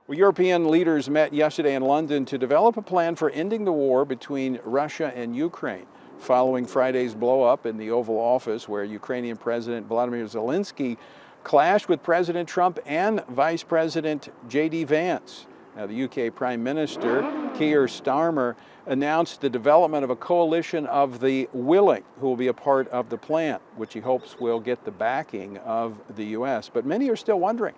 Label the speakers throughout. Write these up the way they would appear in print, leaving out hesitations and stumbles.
Speaker 1: Well, European leaders met yesterday in London to develop a plan for ending the war between Russia and Ukraine, following Friday's blow-up in the Oval Office, where Ukrainian President Volodymyr Zelensky clashed with President Trump and Vice President J.D. Vance. Now, the UK Prime Minister, Keir Starmer, announced the development of a coalition of the willing who will be a part of the plan, which he hopes will get the backing of the U.S. But many are still wondering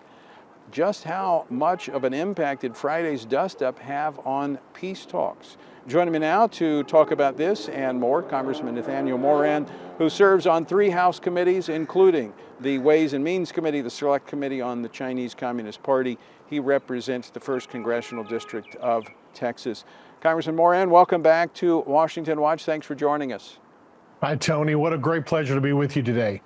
Speaker 1: just how much of an impact did Friday's dust-up have on peace talks. Joining me now to talk about this and more, Congressman Nathaniel Moran, who serves on 3 House committees, including the Ways and Means Committee, the Select Committee on the Chinese Communist Party. He represents the 1st Congressional District of Texas. Congressman Moran, welcome back to Washington Watch. Thanks for joining us.
Speaker 2: Hi, Tony. What a great pleasure to be with you today.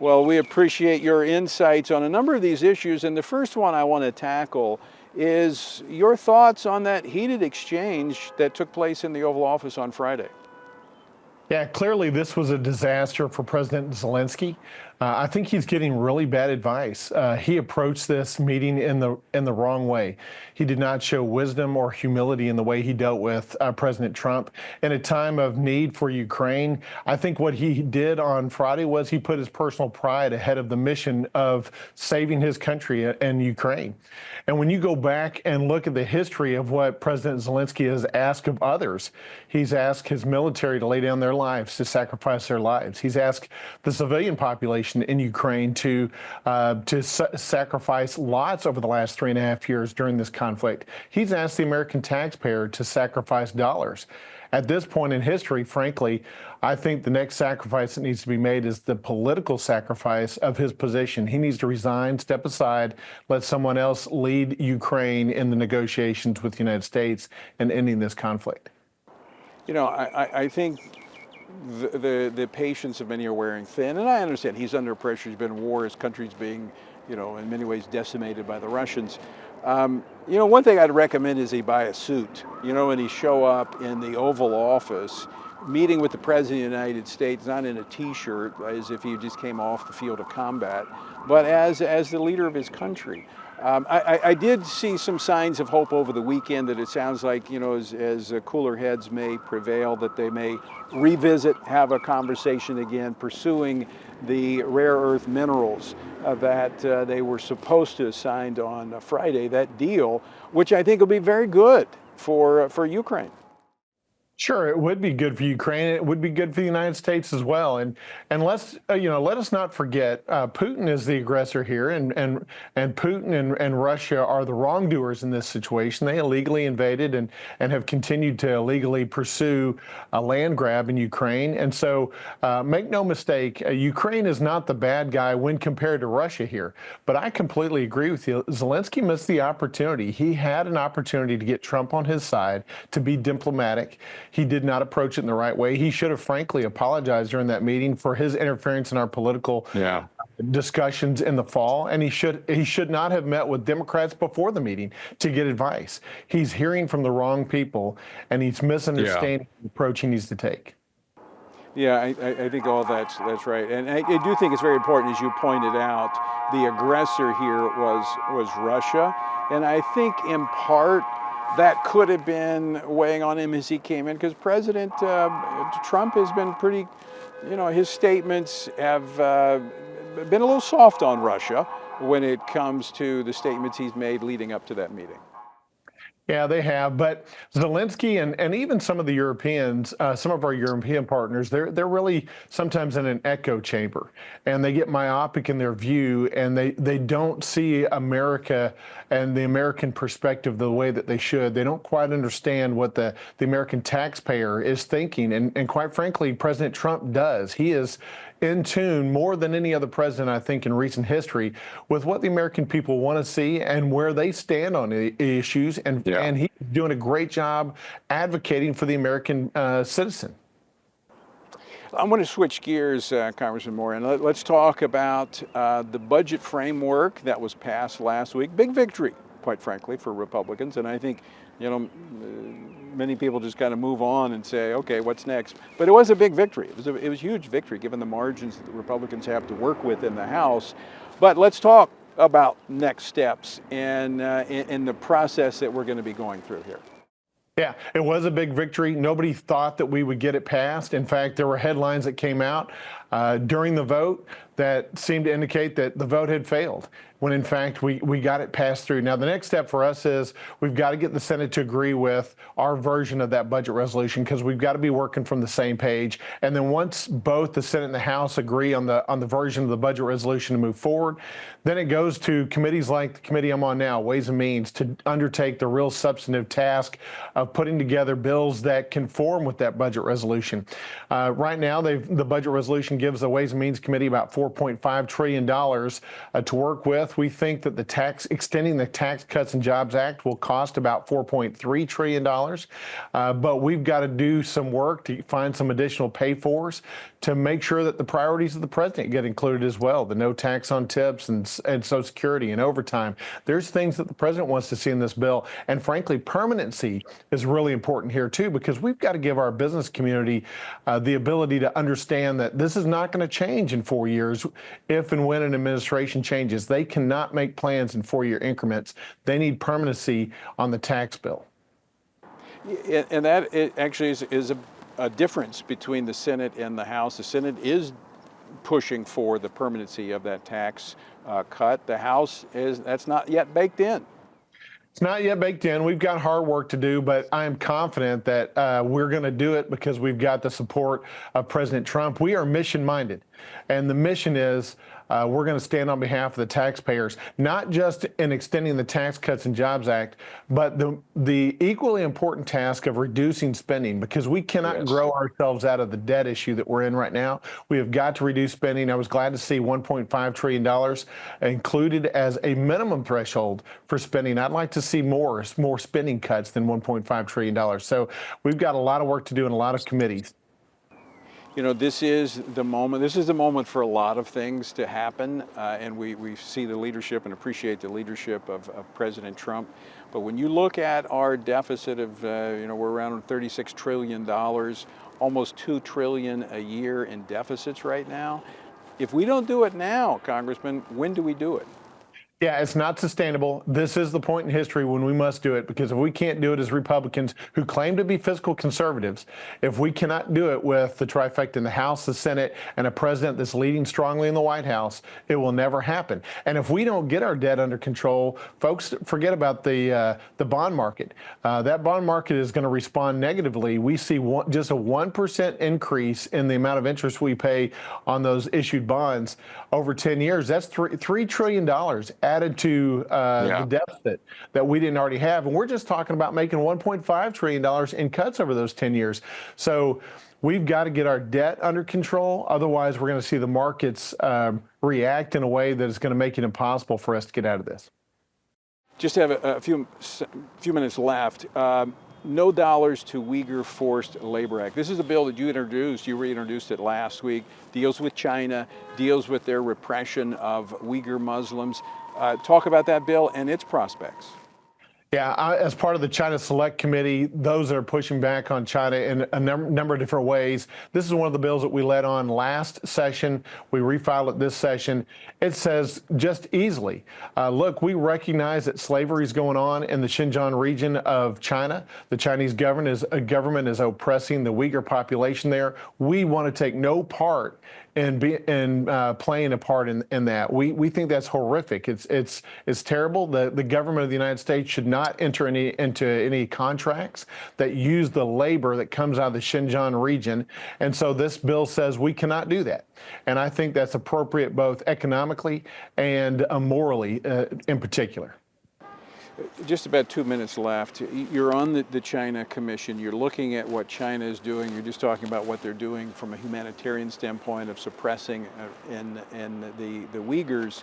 Speaker 1: Well, we appreciate your insights on a number of these issues, and the first one I want to tackle is your thoughts on that heated exchange that took place in the Oval Office on Friday.
Speaker 2: Yeah, clearly this was a disaster for President Zelensky. I think he's getting really bad advice. He approached this meeting in the wrong way. He did not show wisdom or humility in the way he dealt with President Trump. In a time of need for Ukraine, I think what he did on Friday was he put his personal pride ahead of the mission of saving his country and Ukraine. And when you go back and look at the history of what President Zelensky has asked of others, he's asked his military to lay down their lives, to sacrifice their lives. He's asked the civilian population in Ukraine to sacrifice lots over the last 3.5 years during this conflict. He's asked the American taxpayer to sacrifice dollars. At this point in history, frankly, I think the next sacrifice that needs to be made is the political sacrifice of his position. He needs to resign, step aside, let someone else lead Ukraine in the negotiations with the United States and ending this conflict.
Speaker 1: You know, I think the patience of many are wearing thin, and I understand he's under pressure. He's been in war. His country's being, in many ways decimated by the Russians. One thing I'd recommend is he buy a suit, and he show up in the Oval Office meeting with the President of the United States, not in a T-shirt as if he just came off the field of combat, but as the leader of his country. I did see some signs of hope over the weekend that it sounds like, as cooler heads may prevail, that they may revisit, have a conversation again, pursuing the rare earth minerals that they were supposed to have signed on Friday, that deal, which I think will be very good for Ukraine.
Speaker 2: Sure, it would be good for Ukraine. It would be good for the United States as well. And let's let us not forget, Putin is the aggressor here, and Putin and Russia are the wrongdoers in this situation. They illegally invaded and have continued to illegally pursue a land grab in Ukraine. And so, make no mistake, Ukraine is not the bad guy when compared to Russia here. But I completely agree with you. Zelensky missed the opportunity. He had an opportunity to get Trump on his side, to be diplomatic. He did not approach it in the right way. He should have frankly apologized during that meeting for his interference in our political discussions in the fall. And he should not have met with Democrats before the meeting to get advice. He's hearing from the wrong people, and he's misunderstanding the approach he needs to take.
Speaker 1: Yeah, I think all that's right. And I do think it's very important, as you pointed out, the aggressor here was Russia. And I think in part, that could have been weighing on him as he came in, because President Trump has been pretty, his statements have been a little soft on Russia when it comes to the statements he's made leading up to that meeting.
Speaker 2: Yeah, they have. But Zelensky and even some of the Europeans, some of our European partners, they're really sometimes in an echo chamber, and they get myopic in their view, and they don't see America and the American perspective the way that they should. They don't quite understand what the American taxpayer is thinking. And quite frankly, President Trump does. He is in tune more than any other president, I think, in recent history with what the American people want to see and where they stand on the issues. And he's doing a great job advocating for the American citizen.
Speaker 1: I want to switch gears, Congressman Moran. Let's talk about the budget framework that was passed last week. Big victory, quite frankly, for Republicans. And I think, many people just kind of move on and say, okay, what's next? But it was a big victory. It was a huge victory given the margins that the Republicans have to work with in the House. But let's talk about next steps and in the process that we're going to be going through here.
Speaker 2: Yeah, it was a big victory. Nobody thought that we would get it passed. In fact, there were headlines that came out during the vote that seemed to indicate that the vote had failed, when in fact we got it passed through. Now, the next step for us is we've got to get the Senate to agree with our version of that budget resolution, because we've got to be working from the same page. And then once both the Senate and the House agree on the version of the budget resolution to move forward, then it goes to committees like the committee I'm on now, Ways and Means, to undertake the real substantive task of putting together bills that conform with that budget resolution. Right now, the budget resolution gives the Ways and Means Committee about $4.5 trillion to work with. We think that extending the Tax Cuts and Jobs Act will cost about $4.3 trillion. But we've got to do some work to find some additional pay-fors to make sure that the priorities of the president get included as well. The no tax on tips and Social Security and overtime. There's things that the president wants to see in this bill. And frankly, permanency is really important here too, because we've got to give our business community the ability to understand that this is not going to change in 4 years if and when an administration changes. They cannot make plans in 4-year increments. They need permanency on the tax bill.
Speaker 1: And that actually is a difference between the Senate and the House. The Senate is pushing for the permanency of that tax cut. The House that's not yet baked in.
Speaker 2: It's not yet baked in. We've got hard work to do, but I am confident that we're going to do it because we've got the support of President Trump. We are mission-minded, and the mission is we're going to stand on behalf of the taxpayers, not just in extending the Tax Cuts and Jobs Act, but the equally important task of reducing spending, because we cannot grow ourselves out of the debt issue that we're in right now. We have got to reduce spending. I was glad to see $1.5 trillion included as a minimum threshold for spending. I'd like to see more spending cuts than $1.5 trillion. So we've got a lot of work to do in a lot of committees.
Speaker 1: You know, this is the moment. This is the moment for a lot of things to happen, and we see the leadership and appreciate the leadership of President Trump. But when you look at our deficit of, we're around $36 trillion, almost $2 trillion a year in deficits right now. If we don't do it now, Congressman, when do we do it?
Speaker 2: Yeah, it's not sustainable. This is the point in history when we must do it, because if we can't do it as Republicans who claim to be fiscal conservatives, if we cannot do it with the trifecta in the House, the Senate, and a president that's leading strongly in the White House, it will never happen. And if we don't get our debt under control, folks, forget about the bond market. That bond market is going to respond negatively. We see just a 1% increase in the amount of interest we pay on those issued bonds over 10 years. That's $3 trillion added to the deficit that we didn't already have. And we're just talking about making $1.5 trillion in cuts over those 10 years. So we've got to get our debt under control. Otherwise, we're going to see the markets react in a way that is going to make it impossible for us to get out of this.
Speaker 1: Just have a few minutes left. No dollars to Uyghur Forced Labor Act. This is a bill that you introduced. You reintroduced it last week. Deals with China, deals with their repression of Uyghur Muslims. Talk about that bill and its prospects.
Speaker 2: Yeah, as part of the China Select Committee, those that are pushing back on China in a number of different ways. This is one of the bills that we led on last session. We refiled it this session. It says just easily, look, we recognize that slavery is going on in the Xinjiang region of China. The Chinese government is oppressing the Uyghur population there. We want to take no part in playing a part in that. We think that's horrific. It's terrible. The government of the United States should not enter into any contracts that use the labor that comes out of the Xinjiang region. And so this bill says we cannot do that. And I think that's appropriate both economically and morally in particular.
Speaker 1: Just about 2 minutes left. You're on the China Commission. You're looking at what China is doing. You're just talking about what they're doing from a humanitarian standpoint of suppressing in the Uyghurs.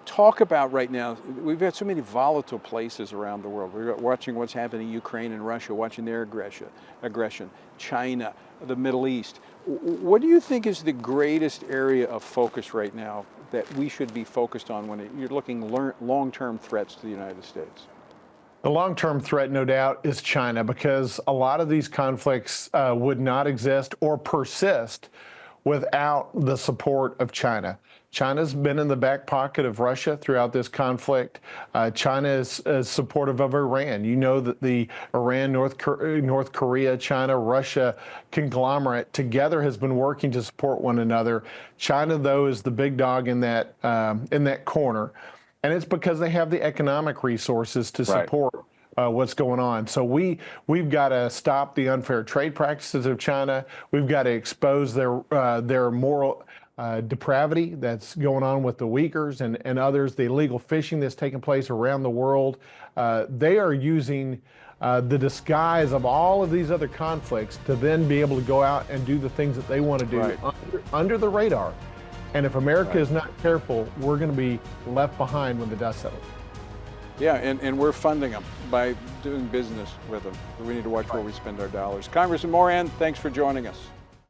Speaker 1: Talk about right now, we've got so many volatile places around the world. We're watching what's happening in Ukraine and Russia, watching their aggression, China, the Middle East. What do you think is the greatest area of focus right now that we should be focused on when you're looking long-term threats to the United States?
Speaker 2: The long-term threat, no doubt, is China, because a lot of these conflicts would not exist or persist without the support of China. China's been in the back pocket of Russia throughout this conflict. China is supportive of Iran. You know that the Iran, North Korea, China, Russia conglomerate together has been working to support one another. China, though, is the big dog in that corner, and it's because they have the economic resources to support what's going on. So we've got to stop the unfair trade practices of China. We've got to expose their moral depravity that's going on with the Uyghurs and others, the illegal fishing that's taking place around the world. They are using the disguise of all of these other conflicts to then be able to go out and do the things that they want to do under the radar. And if America is not careful, we're going to be left behind when the dust settles.
Speaker 1: Yeah, and we're funding them by doing business with them. We need to watch where we spend our dollars. Congressman Moran, thanks for joining us.